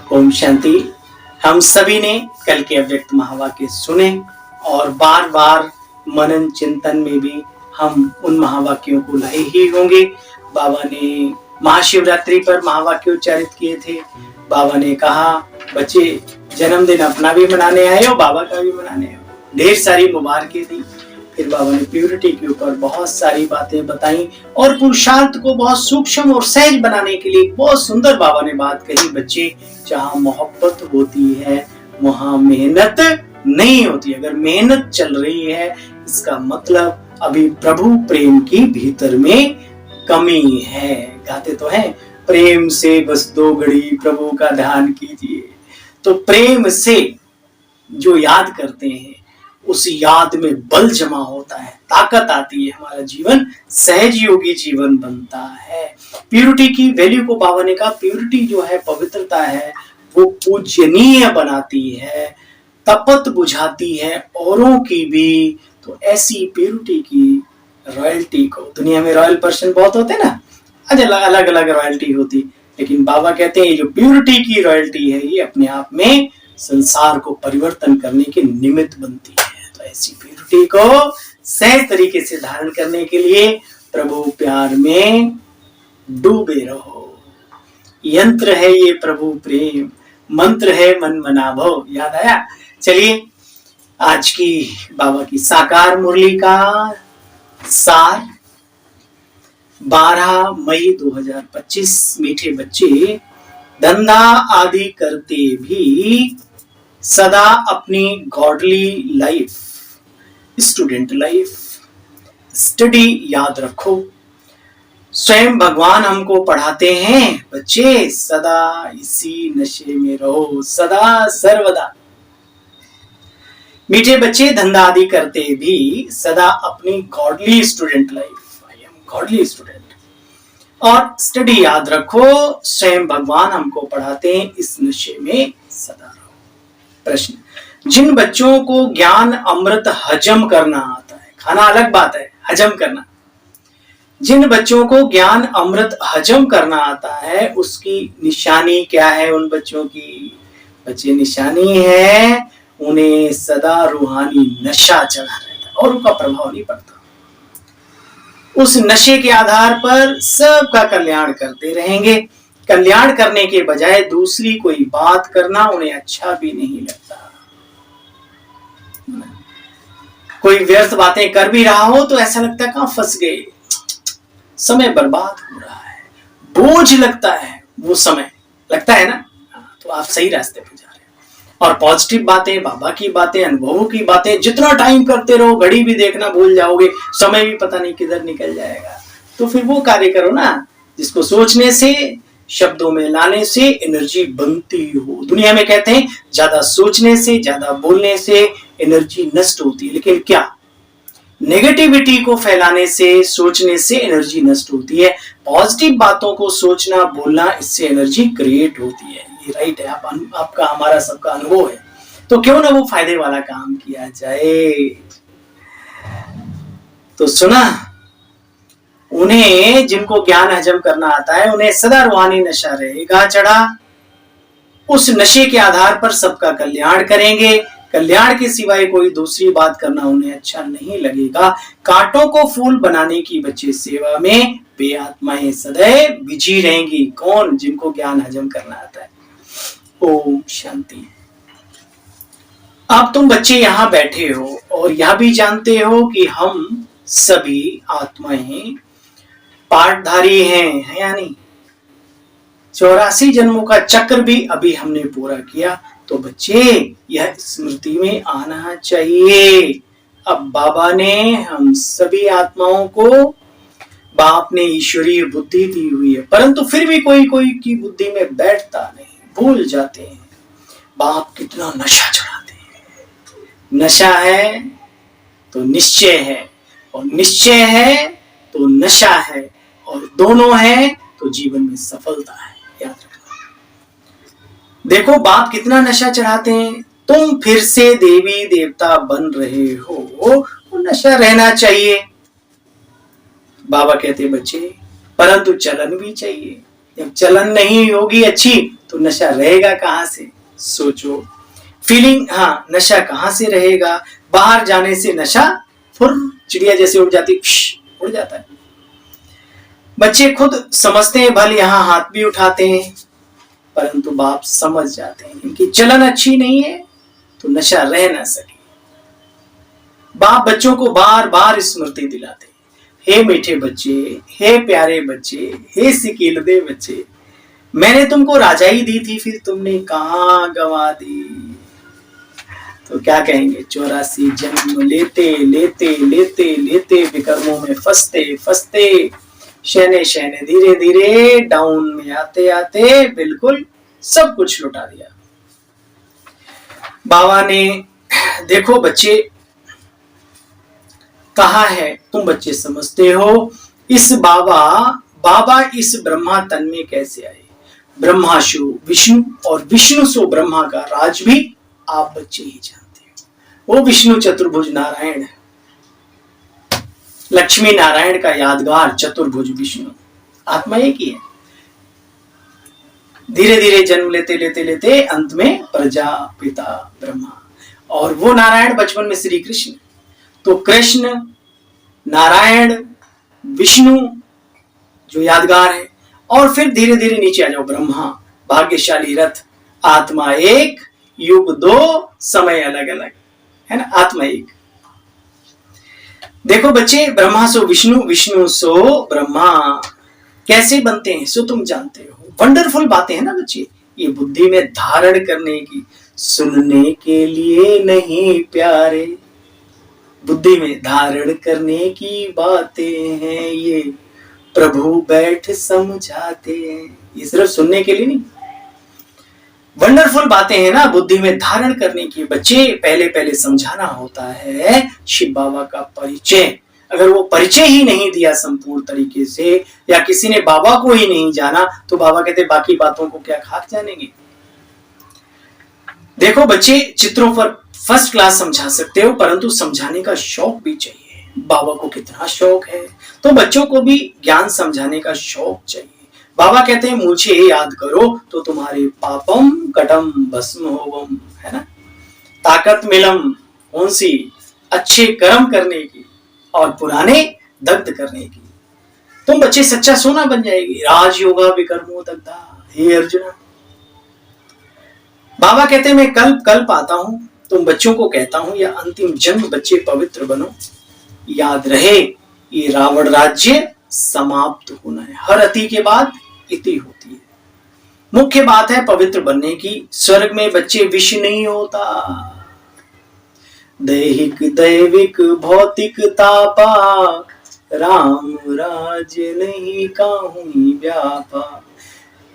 ओम शांति। हम सभी ने कल के अव्यक्त महावाक्य सुने और बार बार मनन चिंतन में भी हम उन महावाक्यों को लाए ही होंगे। बाबा ने महाशिवरात्रि पर महावाक्य उच्चारित किए थे। बाबा ने कहा, बच्चे जन्मदिन अपना भी मनाने आए हो, बाबा का भी मनाने आए हो। ढेर सारी मुबारकें दी। फिर बाबा ने प्यूरिटी के ऊपर बहुत सारी बातें बताई और पुरुषार्थ को बहुत सूक्ष्म और सहज बनाने के लिए बहुत सुंदर बाबा ने बात कही। बच्चे, जहाँ मोहब्बत होती है वहाँ मेहनत नहीं होती। अगर मेहनत चल रही है इसका मतलब अभी प्रभु प्रेम की भीतर में कमी है। गाते तो हैं, प्रेम से बस 2 घड़ी प्रभु का ध्यान कीजिए। तो प्रेम से जो याद करते हैं उस याद में बल जमा होता है, ताकत आती है, हमारा जीवन सहज योगी जीवन बनता है। प्यूरिटी की वैल्यू को बाबा ने कहा, प्यूरिटी जो है, पवित्रता है, वो पूजनीय बनाती है, तपत बुझाती है औरों की भी। तो ऐसी प्यूरिटी की रॉयल्टी को, दुनिया में रॉयल पर्सन बहुत होते हैं ना, अलग अलग रॉयल्टी होती, लेकिन बाबा कहते हैं ये जो प्यूरिटी की रॉयल्टी है ये अपने आप में संसार को परिवर्तन करने के निमित्त बनती है। तो ऐसी प्यूरिटी को सहज तरीके से धारण करने के लिए प्रभु प्यार में डूबे रहो। यंत्र है ये प्रभु प्रेम, मंत्र है मन मनाभो। याद आया? चलिए आज की बाबा की साकार मुरली का सार। 12 मई 2025। मीठे बच्चे, धंधा आदि करते भी सदा अपनी godly life, student life, study याद रखो। स्वयं भगवान हमको पढ़ाते हैं, बच्चे सदा इसी नशे में रहो, सदा सर्वदा। मीठे बच्चे, धंधा आदि करते भी सदा अपनी godly student life, I am godly student, और स्टडी याद रखो। स्वयं भगवान हमको पढ़ाते हैं, इस नशे में सदा रहो। प्रश्न, जिन बच्चों को ज्ञान अमृत हजम करना आता है, खाना अलग बात है, हजम करना, जिन बच्चों को ज्ञान अमृत हजम करना आता है उसकी निशानी क्या है? उन बच्चों की, बच्चे, निशानी है उन्हें सदा रूहानी नशा चढ़ा रहता है और उनका प्रभाव नहीं पड़ता। उस नशे के आधार पर सबका कल्याण करते रहेंगे। कल्याण करने के बजाय दूसरी कोई बात करना उन्हें अच्छा भी नहीं लगता। कोई व्यर्थ बातें कर भी रहा हो तो ऐसा लगता है कहां फंस गए, समय बर्बाद हो रहा है, बोझ लगता है, वो समय लगता है ना, तो आप सही रास्ते पर जा रहे हैं। और पॉजिटिव बातें, बाबा की बातें, अनुभवों की बातें जितना टाइम करते रहो, घड़ी भी देखना भूल जाओगे, समय भी पता नहीं किधर निकल जाएगा। तो फिर वो कार्य करो ना जिसको सोचने से, शब्दों में लाने से एनर्जी बनती हो। दुनिया में कहते हैं ज्यादा सोचने से, ज्यादा बोलने से एनर्जी नष्ट होती है, लेकिन क्या नेगेटिविटी को फैलाने से, सोचने से एनर्जी नष्ट होती है? पॉजिटिव बातों को सोचना, बोलना, इससे एनर्जी क्रिएट होती है। ये राइट है, आपका हमारा सबका अनुभव है। तो क्यों ना वो फायदे वाला काम किया जाए। तो सुना, उन्हें, जिनको ज्ञान हजम करना आता है, उन्हें सदा रूहानी नशा रहेगा चढ़ा। उस नशे के आधार पर सबका कल्याण करेंगे। कल्याण के सिवाय कोई दूसरी बात करना उन्हें अच्छा नहीं लगेगा। कांटों को फूल बनाने की बच्चे सेवा में वे आत्माएं सदैव बिजी रहेंगी। कौन? जिनको ज्ञान हजम करना आता है। ओम शांति। अब तुम बच्चे यहाँ बैठे हो और यह भी जानते हो कि हम सभी आत्माएं पाठधारी हैं, है या नहीं? 84 जन्मों का चक्र भी अभी हमने पूरा किया। तो बच्चे, यह स्मृति में आना चाहिए। अब बाबा ने हम सभी आत्माओं को, बाप ने ईश्वरीय बुद्धि दी हुई है, परंतु फिर भी कोई कोई की बुद्धि में बैठता नहीं, भूल जाते हैं। बाप कितना नशा चढ़ाते हैं। नशा है तो निश्चय है, और निश्चय है तो नशा है, और दोनों है तो जीवन में सफलता है। याद रखना। देखो बाप कितना नशा चढ़ाते हैं। तुम फिर से देवी देवता बन रहे हो, वो नशा रहना चाहिए। बाबा कहते बच्चे, परंतु चलन भी चाहिए। जब चलन नहीं होगी अच्छी तो नशा रहेगा कहां से, सोचो। फीलिंग, हाँ, नशा कहां से रहेगा, बाहर जाने से नशा फुर चिड़िया जैसे उड़ जाती, उड़ जाता है। बच्चे खुद समझते हैं, भले यहां हाथ भी उठाते हैं, परंतु बाप समझ जाते हैं इनकी चलन अच्छी नहीं है तो नशा रह ना सके। बाप बच्चों को बार बार स्मृति दिलाते हैं, हे मीठे बच्चे, हे प्यारे बच्चे, हे सिकीलदे बच्चे, मैंने तुमको राजाई दी थी, फिर तुमने कहां गंवा दी। तो क्या कहेंगे, 84 जन्म लेते लेते लेते लेते विकर्मों में फंसते फंसते शहने शहने धीरे धीरे डाउन में आते आते बिल्कुल सब कुछ लुटा दिया। बाबा ने, देखो बच्चे, कहा है, तुम बच्चे समझते हो, इस बाबा इस ब्रह्मा तन में कैसे आए। ब्रह्मा शो विष्णु और विष्णु सो ब्रह्मा का राज भी आप बच्चे ही जानते हो। वो विष्णु चतुर्भुज नारायण है, लक्ष्मी नारायण का यादगार चतुर्भुज विष्णु, आत्मा एक ही है। धीरे धीरे जन्म लेते लेते लेते अंत में प्रजापिता ब्रह्मा, और वो नारायण बचपन में श्री कृष्ण। तो कृष्ण, नारायण, विष्णु जो यादगार है, और फिर धीरे धीरे नीचे आ जाओ, ब्रह्मा भाग्यशाली रथ, आत्मा एक, युग दो, समय अलग अलग, है ना, आत्मा एक। देखो बच्चे, ब्रह्मा सो विष्णु, विष्णु सो ब्रह्मा कैसे बनते हैं सो तुम जानते हो। वंडरफुल बातें हैं ना बच्चे, ये बुद्धि में धारण करने की, सुनने के लिए नहीं प्यारे, बुद्धि में धारण करने की बातें हैं ये, प्रभु बैठ समझाते हैं। ये सिर्फ सुनने के लिए नहीं, वंडरफुल बातें हैं ना, बुद्धि में धारण करने की। बच्चे, पहले पहले समझाना होता है शिव बाबा का परिचय। अगर वो परिचय ही नहीं दिया संपूर्ण तरीके से, या किसी ने बाबा को ही नहीं जाना, तो बाबा कहते बाकी बातों को क्या खाक जानेंगे। देखो बच्चे, चित्रों पर फर्स्ट क्लास समझा सकते हो, परंतु समझाने का शौक भी चाहिए। बाबा को कितना शौक है, तो बच्चों को भी ज्ञान समझाने का शौक चाहिए। बाबा कहते हैं मुझे याद करो तो तुम्हारे पापम कटम भस्म होवम, है ना, ताकत मिलम कौन सी, अच्छे कर्म करने की और पुराने दग्ध करने की। तुम बच्चे सच्चा सोना बन जाएगी, राजयोगा विकर्मो दग्धा, हे अर्जुना। बाबा कहते हैं मैं कल्प कल्प आता हूं, तुम बच्चों को कहता हूं यह अंतिम जन्म बच्चे पवित्र बनो। याद रहे ये रावण राज्य समाप्त होना है, हर अति के बाद इति होती है। मुख्य बात है पवित्र बनने की। स्वर्ग में बच्चे विष नहीं होता, दैहिक दैविक भौतिक तापा, राम राज्य नहीं काहुं व्यापा।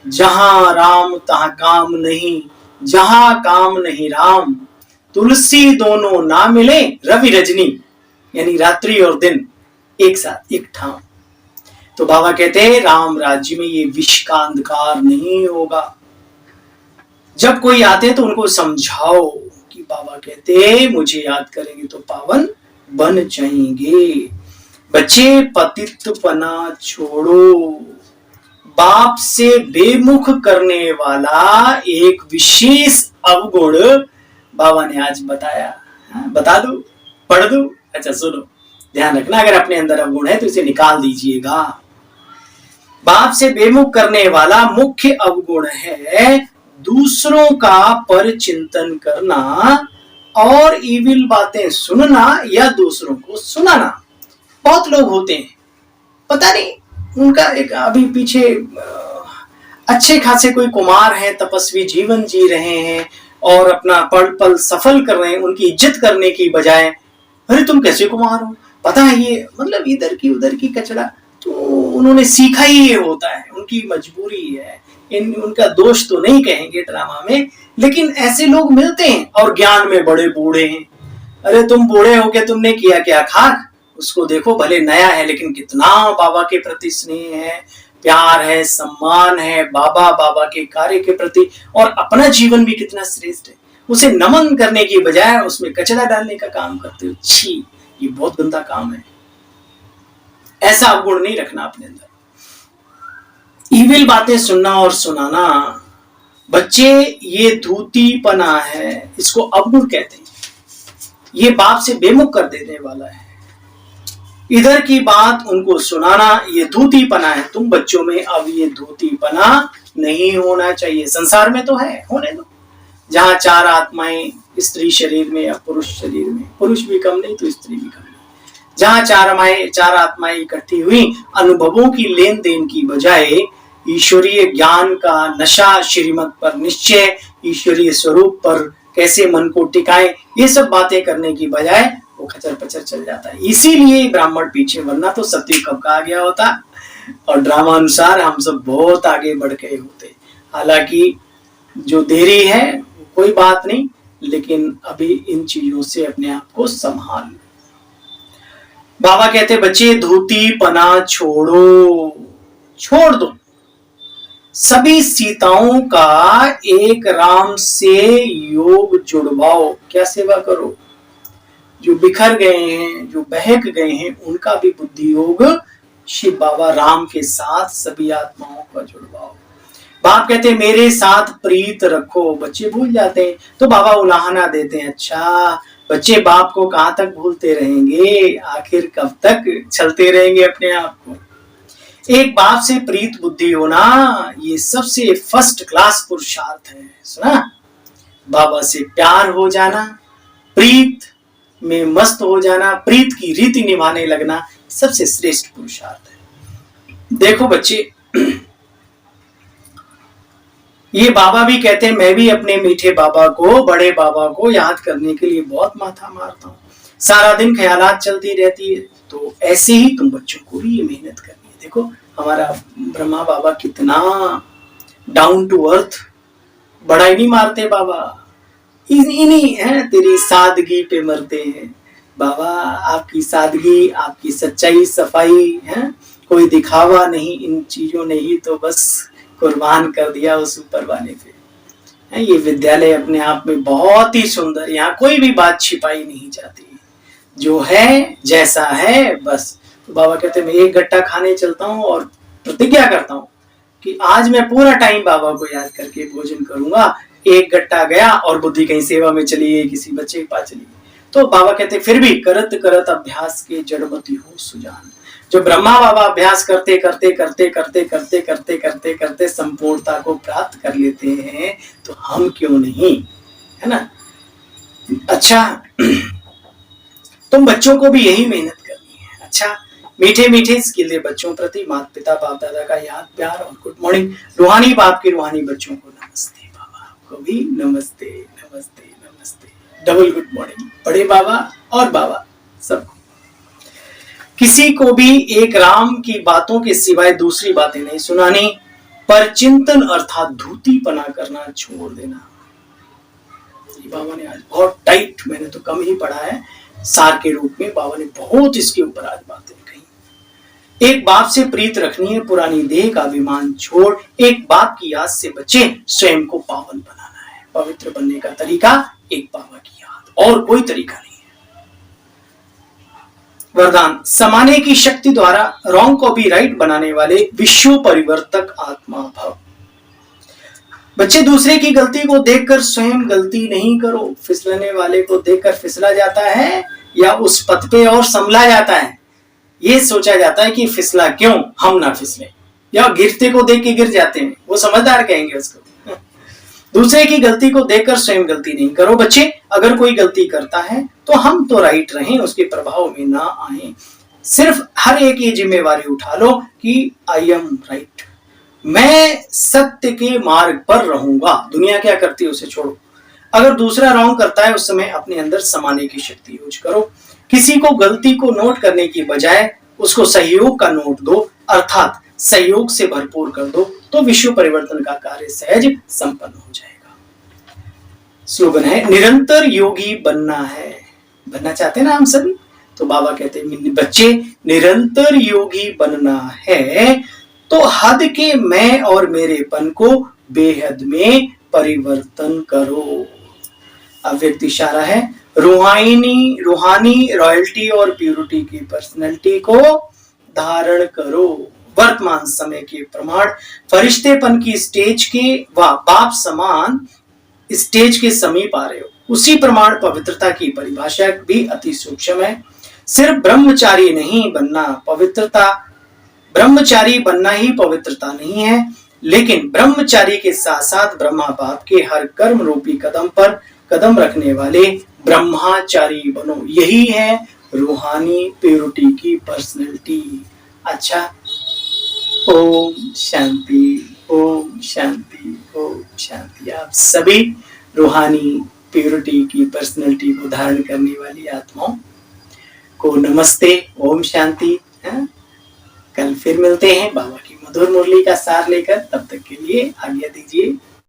जहां राम तहां काम नहीं, जहां काम नहीं राम, तुलसी दोनों ना मिले रवि रजनी, यानी रात्रि और दिन एक साथ एक ठाम। तो बाबा कहते हैं राम राज्य में ये विष का अंधकार नहीं होगा। जब कोई आते तो उनको समझाओ कि बाबा कहते मुझे याद करेंगे तो पावन बन जाएंगे। बच्चे, पतितपना छोड़ो, बाप से बेमुख करने वाला एक विशेष अवगुण बाबा ने आज बताया। बता दूं, पढ़ दूं? अच्छा सुनो, ध्यान रखना, अगर अपने अंदर अवगुण है तो इसे निकाल दीजिएगा। बाप से बेमुख करने वाला मुख्य अवगुण है दूसरों का पर चिंतन करना और इविल बातें सुनना या दूसरों को सुनाना। बहुत लोग होते हैं, पता नहीं उनका एक अभी पीछे अच्छे खासे कोई कुमार है, तपस्वी जीवन जी रहे हैं और अपना पल पल सफल कर रहे हैं, उनकी इज्जत करने की बजाय अरे तुम कैसे कुमार हो, पता है ये मतलब इधर की उधर की कचड़ा। तो उन्होंने सीखा ही ये होता है, उनकी मजबूरी है, उनका दोष तो नहीं कहेंगे ड्रामा में, लेकिन ऐसे लोग मिलते हैं और ज्ञान में बड़े बूढ़े हैं। अरे तुम बूढ़े होके तुमने किया क्या खाक, उसको देखो भले नया है लेकिन कितना बाबा के प्रति स्नेह है, प्यार है, सम्मान है बाबा के कार्य के प्रति, और अपना जीवन भी कितना श्रेष्ठ है। उसे नमन करने की बजाय उसमें कचरा डालने का काम करते हो। छी, ये बहुत गंदा काम है। ऐसा अवगुण नहीं रखना अपने अंदर। ईविल बातें सुनना और सुनाना बच्चे ये धूतीपना है, इसको अवगुण कहते हैं, ये बाप से बेमुख कर देने वाला है। इधर की बात उनको सुनाना ये धूतीपना है। तुम बच्चों में अब ये धूतीपना नहीं होना चाहिए। संसार में तो है, होने दो। जहां चार आत्माएं स्त्री शरीर में या पुरुष शरीर में, पुरुष भी कम नहीं तो स्त्री भी कम नहीं, जहां चार आत्माएं इकट्ठी हुई, अनुभवों की लेन देन की बजाय ईश्वरीय ज्ञान का नशा, श्रीमत पर निश्चय, ईश्वरीय स्वरूप पर कैसे मन को टिकाए, ये सब बातें करने की बजाय वो खचर पचर चल जाता है। इसीलिए ब्राह्मण पीछे, वरना तो सत्य कब का आ गया होता और ड्रामा अनुसार हम सब बहुत आगे बढ़ गए होते। हालांकि जो देरी है कोई बात नहीं, लेकिन अभी इन चीजों से अपने आप को संभाल। बाबा कहते बच्चे धूतीपना छोड़ो, छोड़ दो। सभी सीताओं का एक राम से योग जुड़वाओ। क्या सेवा करो? जो बिखर गए हैं, जो बहक गए हैं, उनका भी बुद्धि योग शिव बाबा राम के साथ सभी आत्माओं का जुड़वाओ। बाप कहते मेरे साथ प्रीत रखो। बच्चे भूल जाते हैं तो बाबा उलाहना देते हैं, अच्छा बच्चे बाप को कहां तक भूलते रहेंगे, आखिर कब तक चलते रहेंगे अपने आप को। एक बाप से प्रीत बुद्धि होना ये सबसे फर्स्ट क्लास पुरुषार्थ है। सुना? बाबा से प्यार हो जाना, प्रीत में मस्त हो जाना, प्रीत की रीति निभाने लगना सबसे श्रेष्ठ पुरुषार्थ है। देखो बच्चे, ये बाबा भी कहते हैं मैं भी अपने मीठे बाबा को, बड़े बाबा को याद करने के लिए बहुत माथा मारता हूँ, सारा दिन ख्यालात चलती रहती है। तो ऐसे ही तुम बच्चों को भी ये मेहनत करनी है। देखो हमारा ब्रह्मा बाबा कितना डाउन टू अर्थ, बड़ा ही नहीं मारते बाबा, इन्हीं है तेरी सादगी पे मरते हैं बाबा। आपकी सादगी, आपकी सच्चाई, सफाई है, कोई दिखावा नहीं, इन चीजों ने ही तो बस कुर्बान कर दिया उस ऊपर वाले पे। ये विद्यालय अपने आप में बहुत ही सुंदर, यहाँ कोई भी बात छिपाई नहीं जाती, जो है जैसा है बस। तो बाबा कहते मैं एक गट्टा खाने चलता हूँ और प्रतिज्ञा करता हूँ कि आज मैं पूरा टाइम बाबा को याद करके भोजन करूंगा। एक गट्टा गया और बुद्धि कहीं सेवा में चली गई, किसी बच्चे के पास चली गई, तो बाबा कहते फिर भी करत करत अभ्यास के जड़मती हो सुजान। जो ब्रह्मा बाबा अभ्यास करते करते करते करते करते करते करते करते संपूर्णता को प्राप्त कर लेते हैं, तो हम क्यों नहीं, है ना। अच्छा तुम बच्चों को भी यही मेहनत करनी है। अच्छा मीठे मीठे स्किले बच्चों प्रति माता पिता बाप दादा का याद प्यार और गुड मॉर्निंग। रूहानी बाप के रूहानी बच्चों को नमस्ते, बाबा आपको भी नमस्ते नमस्ते नमस्ते, डबल गुड मॉर्निंग बड़े बाबा और बाबा सबको। किसी को भी एक राम की बातों के सिवाय दूसरी बातें नहीं सुनानी, पर चिंतन अर्थात धूतीपना करना छोड़ देना। बाबा ने आज बहुत टाइट, मैंने तो कम ही पढ़ा है, सार के रूप में बाबा ने बहुत इसके ऊपर आज बातें कही। एक बाप से प्रीत रखनी है, पुरानी देह का अभिमान छोड़ एक बाप की याद से बच्चे स्वयं को पावन बनाना है। पवित्र बनने का तरीका एक बाबा की याद, और कोई तरीका नहीं है। वरदान, समाने की शक्ति द्वारा रॉन्ग को भी राइट बनाने वाले विश्व परिवर्तक आत्मा भव। बच्चे दूसरे की गलती को देखकर स्वयं गलती नहीं करो। फिसलने वाले को देखकर फिसला जाता है या उस पथ पे और संभला जाता है, ये सोचा जाता है कि फिसला क्यों, हम ना फिसले, या गिरते को देख के गिर जाते हैं, वो समझदार कहेंगे उसको। दूसरे की गलती को देखकर स्वयं गलती नहीं करो। बच्चे अगर कोई गलती करता है तो हम तो राइट रहें, उसके प्रभाव में ना आए। सिर्फ हर एक ये जिम्मेवारी उठा लो कि आई एम राइट, मैं सत्य के मार्ग पर रहूंगा। दुनिया क्या करती है उसे छोड़ो। अगर दूसरा रॉन्ग करता है उस समय अपने अंदर समाने की शक्ति यूज करो। किसी को गलती को नोट करने की बजाय उसको सहयोग का नोट दो, अर्थात सहयोग से भरपूर कर दो, तो विश्व परिवर्तन का कार्य सहज संपन्न हो जाएगा। स्लोगन है निरंतर योगी बनना है। बनना चाहते ना हम सभी, तो बाबा कहते हैं बच्चे निरंतर योगी बनना है तो हद के मैं और मेरेपन को बेहद में परिवर्तन करो। अव्यक्त इशारा है, रूहानी रॉयल्टी और प्यूरिटी की पर्सनैलिटी को धारण करो। वर्तमान समय के प्रमाण फरिश्तेपन की स्टेज के व बाप समान स्टेज के समीप आ रहे हो। उसी प्रमाण पवित्रता की परिभाषा भी अति सूक्ष्म है। सिर्फ ब्रह्मचारी नहीं बनना पवित्रता, ब्रह्मचारी बनना ही पवित्रता नहीं है, लेकिन ब्रह्मचारी के साथ साथ ब्रह्मा बाप के हर कर्म रूपी कदम पर कदम रखने वाले ब्रह्मचारी बनो। यही है रूहानी प्योरिटी की पर्सनैलिटी। अच्छा, ओम शांति, ओम शांति, ओम शांति। आप सभी रूहानी प्योरिटी की पर्सनैलिटी को धारण करने वाली आत्माओं को नमस्ते, ओम शांति। कल फिर मिलते हैं बाबा की मधुर मुरली का सार लेकर। तब तक के लिए आज्ञा दीजिए।